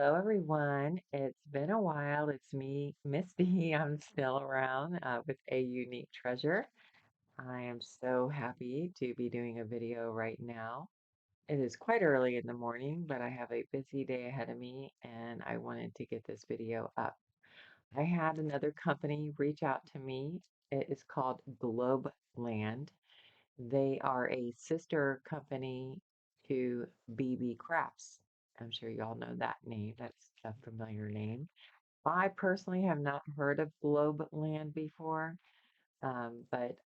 Hello, everyone. It's been a while. It's me, Misty. I'm still around with a unique treasure. I am so happy to be doing a video right now. It is quite early in the morning, but I have a busy day ahead of me and I wanted to get this video up. I had another company reach out to me. It is called Globeland. They are a sister company to BB Crafts. I'm sure you all know that name. That's a familiar name. I personally have not heard of Globeland before, but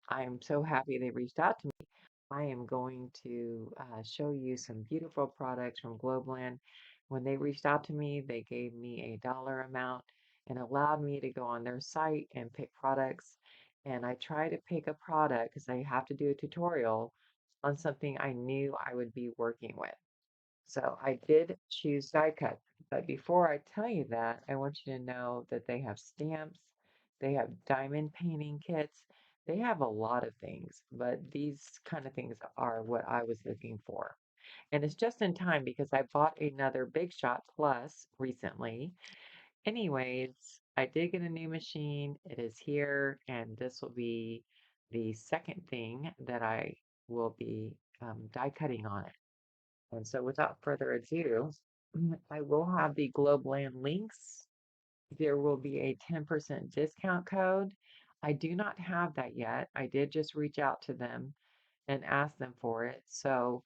I'm so happy they reached out to me. I am going to show you some beautiful products from Globeland. When they reached out to me, they gave me a dollar amount and allowed me to go on their site and pick products. And I try to pick a product because I have to do a tutorial on something I knew I would be working with. So I did choose die cut. But before I tell you that, I want you to know that they have stamps, they have diamond painting kits, they have a lot of things, but these kind of things are what I was looking for. And it's just in time because I bought another Big Shot Plus recently. Anyways, I did get a new machine. It is here, and this will be the second thing that I will be die cutting on it. And so without further ado, I will have the Globeland links. There will be a 10% discount code. I do not have that yet. I did just reach out to them and ask them for it. So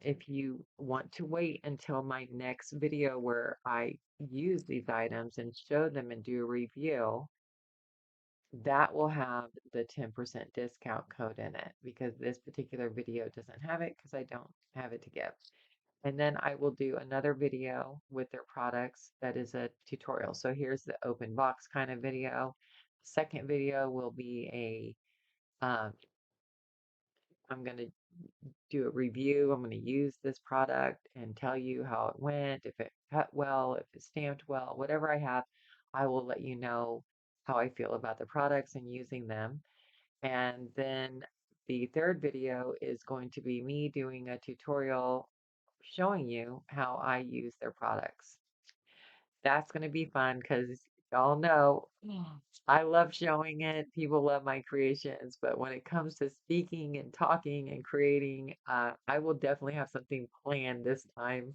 if you want to wait until my next video where I use these items and show them and do a review, that will have the 10% discount code in it because this particular video doesn't have it because I don't have it to give. And then I will do another video with their products that is a tutorial. So here's the open box kind of video. Second video will be I'm going to do a review. I'm going to use this product and tell you how it went, if it cut well, if it stamped well, whatever I have, I will let you know how I feel about the products and using them. And then the third video is going to be me doing a tutorial showing you how I use their products. That's going to be fun because y'all know I love showing it. People love my creations, but when it comes to speaking and talking and creating, I will definitely have something planned this time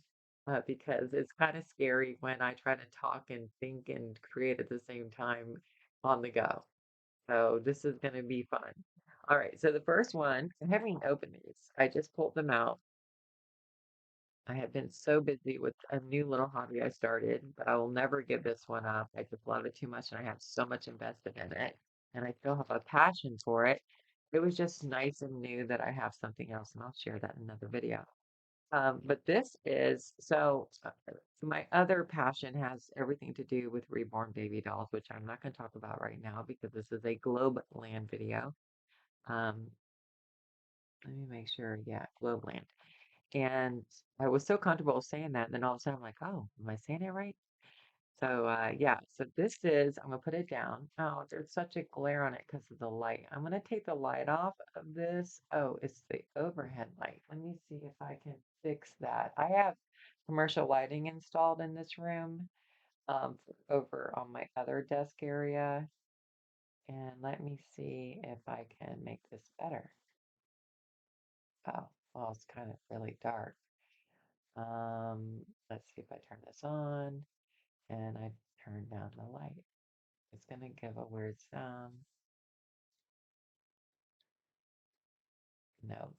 because it's kind of scary when I try to talk and think and create at the same time on the go. So this is going to be fun. All right, so the first one, I haven't even opened these. I just pulled them out. I have been so busy with a new little hobby I started, but I will never give this one up. I just love it too much and I have so much invested in it. And I still have a passion for it. It was just nice and new that I have something else, and I'll share that in another video. But this is my other passion has everything to do with reborn baby dolls, which I'm not going to talk about right now because this is a Globeland video. Um, let me make sure. Yeah, Globeland. And I was so comfortable saying that, and then all of a sudden I'm like, oh, am I saying it right? So yeah, so this is, I'm gonna put it down. Oh, there's such a glare on it because of the light. I'm gonna take the light off of this. Oh, it's the overhead light. Let me see if I can fix that. I have commercial lighting installed in this room over on my other desk area. And let me see if I can make this better. Oh, well, it's kind of really dark. Let's see if I turn this on and I turn down the light. It's gonna give a weird sound. No.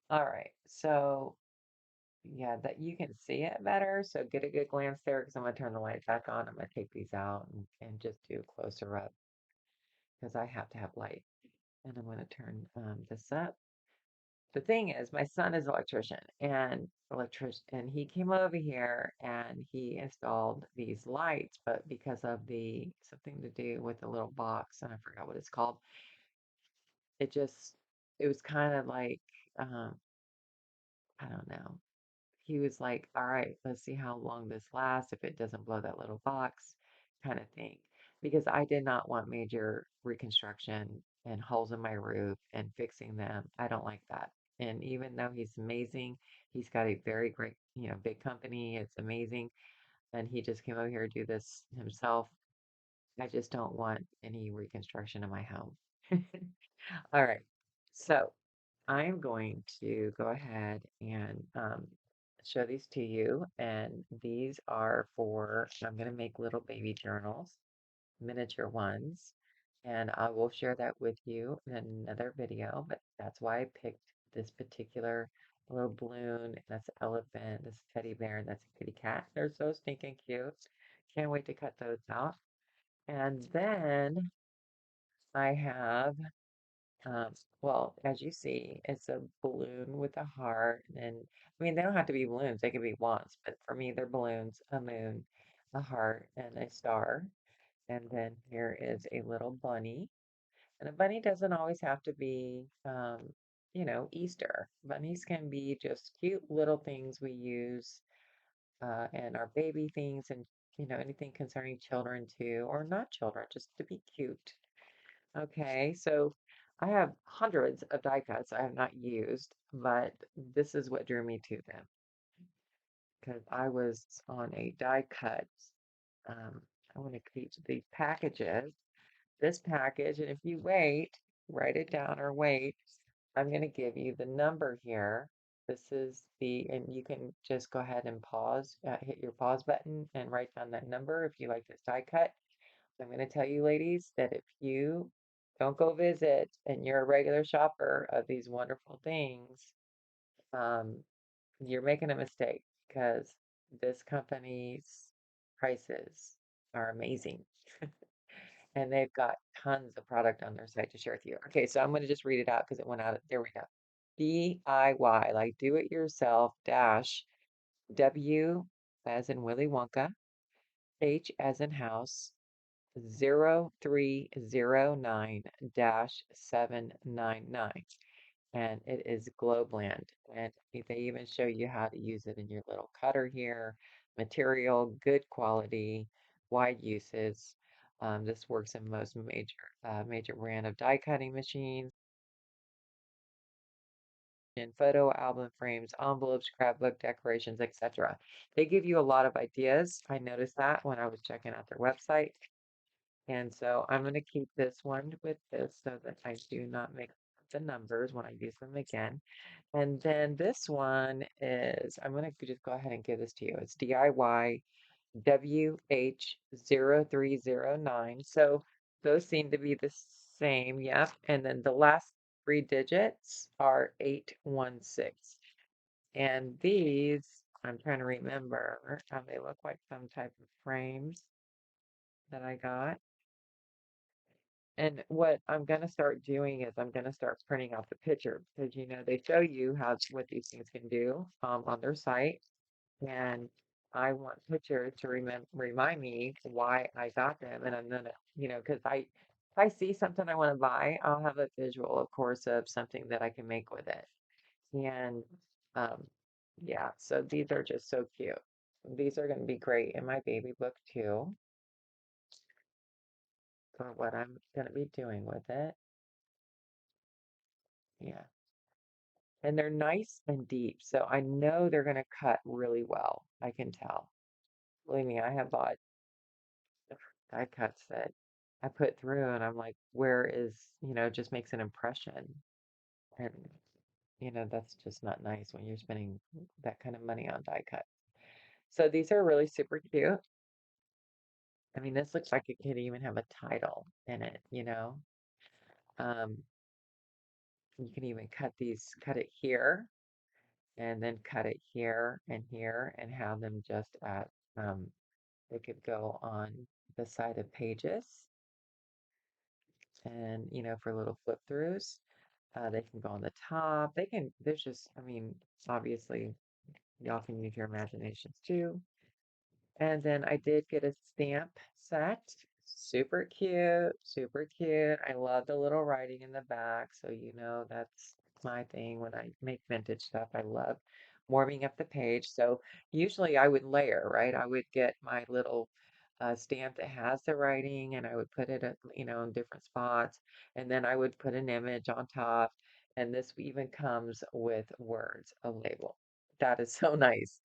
All right. So yeah, that you can see it better. So get a good glance there because I'm gonna turn the light back on. I'm gonna take these out and just do a closer up because I have to have light. And I'm gonna turn this up. The thing is, my son is an electrician, and he came over here and he installed these lights, but because of the something to do with the little box, and I forgot what it's called, it just it was kind of like um, I don't know. He was like, "All right, let's see how long this lasts if it doesn't blow that little box," kind of thing. Because I did not want major reconstruction and holes in my roof and fixing them. I don't like that. And even though he's amazing, he's got a very great, big company. It's amazing. And he just came over here to do this himself. I just don't want any reconstruction of my home. All right. So I'm going to go ahead and show these to you. And these are for, I'm going to make little baby journals, miniature ones. And I will share that with you in another video. But that's why I picked this particular little balloon. That's an elephant, this teddy bear, and that's a kitty cat. They're so stinking cute. Can't wait to cut those out. And then I have, um, well, as you see, it's a balloon with a heart. And I mean, they don't have to be balloons, they can be wands, but for me, they're balloons, a moon, a heart, and a star. And then here is a little bunny. And a bunny doesn't always have to be, Easter. Bunnies can be just cute little things we use and our baby things and, anything concerning children too, or not children, just to be cute. Okay, so I have hundreds of die cuts I have not used, but this is what drew me to them because I was on a die cut. Um, I want to keep the packages, this package, and if you wait, write it down or wait, I'm going to give you the number here. This is and you can just go ahead and pause, hit your pause button and write down that number if you like this die cut. I'm going to tell you, ladies, that if you don't go visit and you're a regular shopper of these wonderful things, um, you're making a mistake because this company's prices are amazing. And they've got tons of product on their site to share with you. Okay, so I'm going to just read it out because it went out. There we go. DIY, like do it yourself, dash W as in Willy Wonka, H as in house, 0309 799, and it is Globeland. And they even show you how to use it in your little cutter here. Material, good quality, wide uses. This works in most major brand of die cutting machines, in photo album frames, envelopes, scrapbook decorations, etc. They give you a lot of ideas. I noticed that when I was checking out their website. And so I'm going to keep this one with this so that I do not mix the numbers when I use them again. And then this one is, I'm going to just go ahead and give this to you. It's DIY WH0309. So those seem to be the same. Yep. And then the last three digits are 816. And these, I'm trying to remember, they look like some type of frames that I got. And what I'm going to start doing is I'm going to start printing out the picture because they show you what these things can do on their site, and I want pictures to remind me why I got them, and I'm gonna because if I see something I want to buy, I'll have a visual, of course, of something that I can make with it, and um, yeah, so these are just so cute. These are going to be great in my baby book too for what I'm going to be doing with it. Yeah. And they're nice and deep, so I know they're going to cut really well. I can tell. Believe me, I have bought die cuts that I put through, and I'm like, where just makes an impression. And, that's just not nice when you're spending that kind of money on die cut. So these are really super cute. I mean, this looks like it could even have a title in it. Um, you can even cut it here and then cut it here and have them just at they could go on the side of pages and for little flip throughs. They can go on the top. There's just, I mean, obviously y'all can use your imaginations too. And then I did get a stamp set. Super cute, super cute. I love the little writing in the back. So, that's my thing when I make vintage stuff. I love warming up the page. So, usually I would layer, right? I would get my little stamp that has the writing and I would put it, in different spots. And then I would put an image on top. And this even comes with words, a label. That is so nice.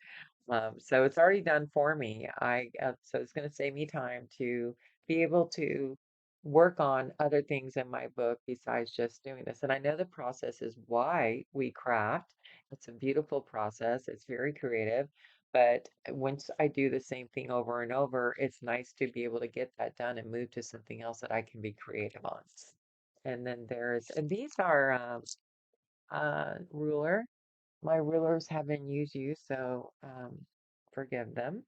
So it's already done for me. So it's going to save me time to be able to work on other things in my book besides just doing this. And I know the process is why we craft. It's a beautiful process. It's very creative. But once I do the same thing over and over, it's nice to be able to get that done and move to something else that I can be creative on. And then and these are ruler. My rulers have been used, so forgive them.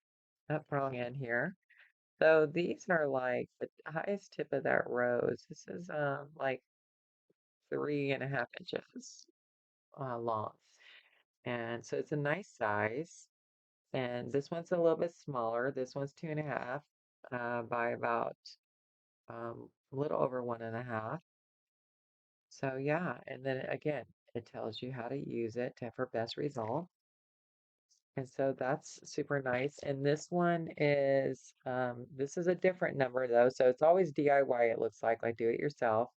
Up wrong end here. So these are like the highest tip of that rose. This is like 3.5 inches long. And so it's a nice size. And this one's a little bit smaller. This one's 2.5 by about a little over 1.5. So yeah, and then again, it tells you how to use it to have for best result. And so that's super nice. And this is a different number though. So it's always DIY, it looks like do it yourself.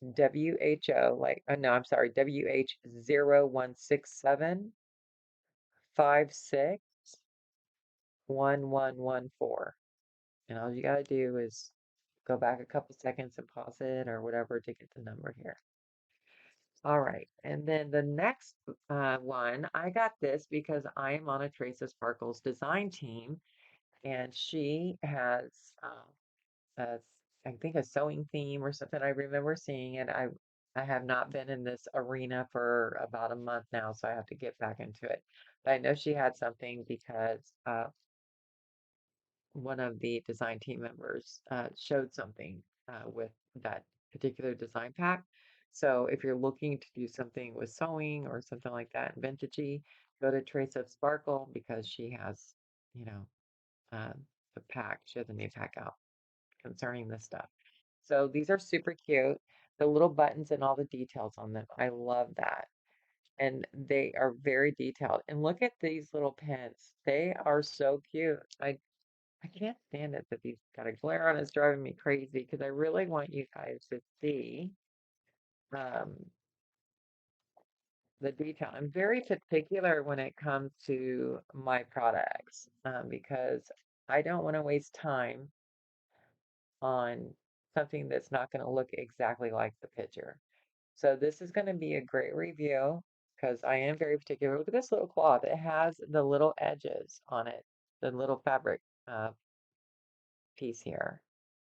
WHO, no, I'm sorry, WH 0167561114. And all you got to do is go back a couple seconds and pause it or whatever to get the number here. All right. And then the next one, I got this because I am on a Trace of Sparkles design team, and she has a, I think a sewing theme or something. I remember seeing it. I have not been in this arena for about a month now, so I have to get back into it. But I know she had something because one of the design team members showed something with that particular design pack. So if you're looking to do something with sewing or something like that, vintagey, go to Trace of Sparkle because she has, you know, uh, the pack. She has a new pack out concerning this stuff. So these are super cute. The little buttons and all the details on them. I love that. And they are very detailed. And look at these little pins. They are so cute. I can't stand it that these got a glare on. It's driving me crazy because I really want you guys to see um, the detail. I'm very particular when it comes to my products because I don't want to waste time on something that's not going to look exactly like the picture. So this is going to be a great review because I am very particular. Look at this little cloth. It has the little edges on it, the little fabric uh, piece here.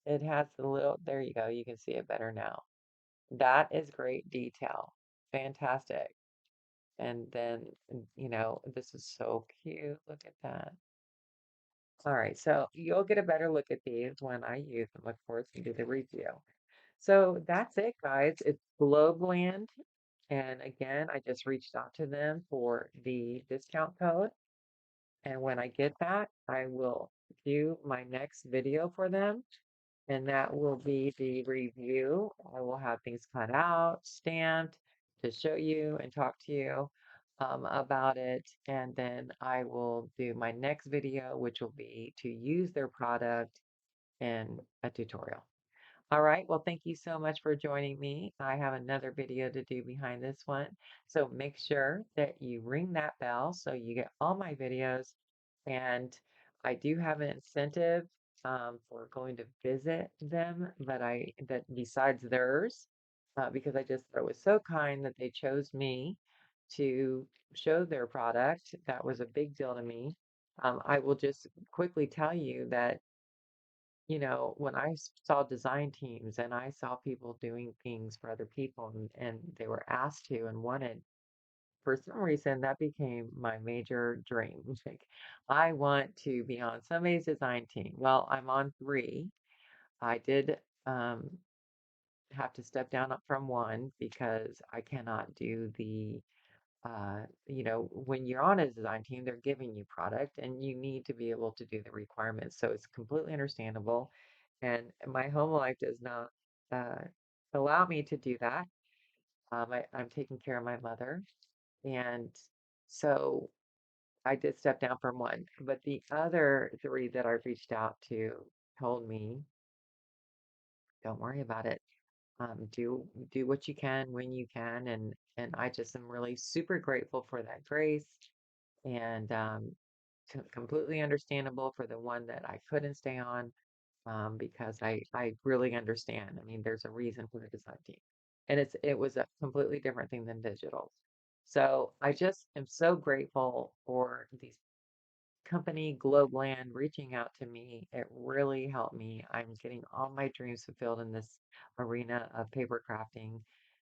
It has the little, there you go. You can see it better now. That is great detail. Fantastic. And then, this is so cute. Look at that. All right, so you'll get a better look at these when I use them, of course, and do the review. So that's it, guys. It's Globeland. And again, I just reached out to them for the discount code. And when I get that, I will do my next video for them. And that will be the review. I will have things cut out, stamped to show you and talk to you about it. And then I will do my next video, which will be to use their product in a tutorial. All right. Well, thank you so much for joining me. I have another video to do behind this one. So make sure that you ring that bell so you get all my videos. And I do have an incentive for going to visit them, that besides theirs, because I just thought it was so kind that they chose me to show their product. That was a big deal to me. I will just quickly tell you that when I saw design teams and I saw people doing things for other people and they were asked to and wanted, for some reason, that became my major dream. Like, I want to be on somebody's design team. Well, I'm on three. I did um, have to step down from one because I cannot do when you're on a design team, they're giving you product and you need to be able to do the requirements. So it's completely understandable. And my home life does not uh, allow me to do that. I'm taking care of my mother. And so I did step down from one. But the other three that I reached out to told me, don't worry about it. Do what you can when you can, and I just am really super grateful for that grace, and completely understandable for the one that I couldn't stay on, because I really understand. I mean, there's a reason for the design team, and it was a completely different thing than digital. So I just am so grateful for these company Globeland reaching out to me. It really helped me. I'm getting all my dreams fulfilled in this arena of paper crafting,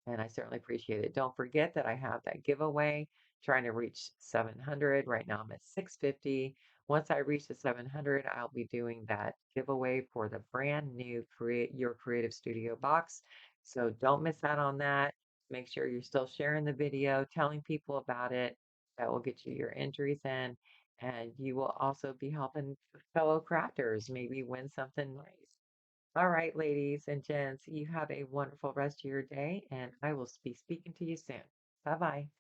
and I certainly appreciate it. Don't forget that I have that giveaway trying to reach 700. Right now I'm at 650. Once I reach the 700, I'll be doing that giveaway for the brand new Create Your Creative Studio box. So don't miss out on that. Make sure you're still sharing the video, telling people about it. That will get you your entries in, and you will also be helping fellow crafters maybe win something nice. All right, ladies and gents, you have a wonderful rest of your day, and I will be speaking to you soon. Bye bye.